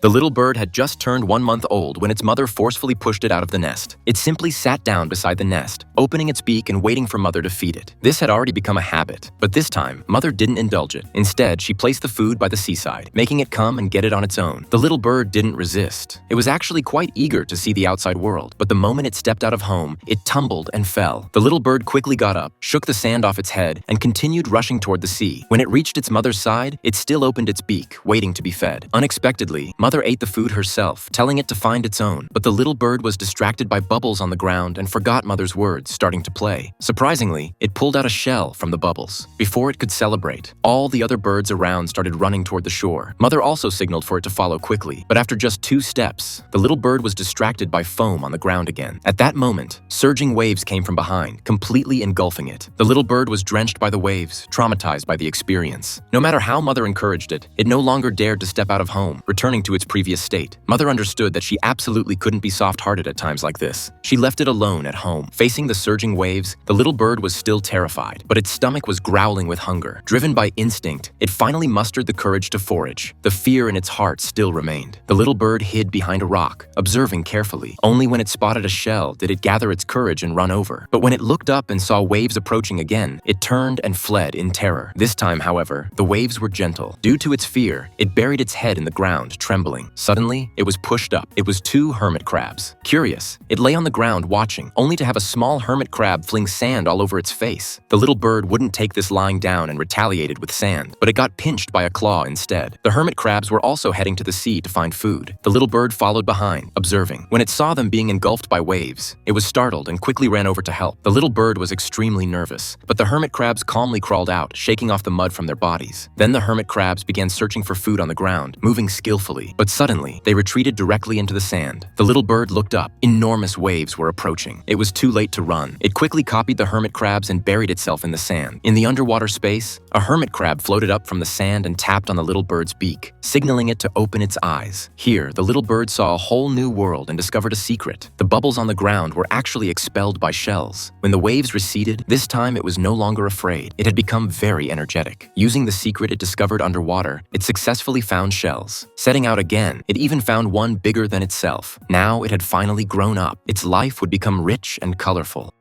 The little bird had just turned 1 month old when its mother forcefully pushed it out of the nest. It simply sat down beside the nest, opening its beak and waiting for mother to feed it. This had already become a habit, but this time, mother didn't indulge it. Instead, she placed the food by the seaside, making it come and get it on its own. The little bird didn't resist. It was actually quite eager to see the outside world, but the moment it stepped out of home, it tumbled and fell. The little bird quickly got up, shook the sand off its head, and continued rushing toward the sea. When it reached its mother's side, it still opened its beak, waiting to be fed. Unexpectedly, mother ate the food herself, telling it to find its own. But the little bird was distracted by bubbles on the ground and forgot mother's words, starting to play. Surprisingly, it pulled out a shell from the bubbles. Before it could celebrate, all the other birds around started running toward the shore. Mother also signaled for it to follow quickly, but after just 2 steps, the little bird was distracted by foam on the ground again. At that moment, surging waves came from behind, completely engulfing it. The little bird was drenched by the waves, traumatized by the experience. No matter how mother encouraged it, it no longer dared to step out of home, returning to its previous state. Mother understood that she absolutely couldn't be soft-hearted at times like this. She left it alone at home. Facing the surging waves, the little bird was still terrified, but its stomach was growling with hunger. Driven by instinct, it finally mustered the courage to forage. The fear in its heart still remained. The little bird hid behind a rock, observing carefully. Only when it spotted a shell did it gather its courage and run over. But when it looked up and saw waves approaching again, it turned and fled in terror. This time, however, the waves were gentle. Due to its fear, it buried its head in the ground, trembling. Suddenly, it was pushed up. It was 2 hermit crabs. Curious, it lay on the ground watching, only to have a small hermit crab fling sand all over its face. The little bird wouldn't take this lying down and retaliated with sand, but it got pinched by a claw instead. The hermit crabs were also heading to the sea to find food. The little bird followed behind, observing. When it saw them being engulfed by waves, it was startled and quickly ran over to help. The little bird was extremely nervous, but the hermit crabs calmly crawled out, shaking off the mud from their bodies. Then the hermit crabs began searching for food on the ground, moving skillfully, but suddenly, they retreated directly into the sand. The little bird looked up. Enormous waves were approaching. It was too late to run. It quickly copied the hermit crabs and buried itself in the sand. In the underwater space, a hermit crab floated up from the sand and tapped on the little bird's beak, signaling it to open its eyes. Here, the little bird saw a whole new world and discovered a secret. The bubbles on the ground were actually expelled by shells. When the waves receded, this time it was no longer afraid. It had become very energetic. Using the secret it discovered underwater, it successfully found shells. Setting out again, it even found one bigger than itself. Now it had finally grown up. Its life would become rich and colorful.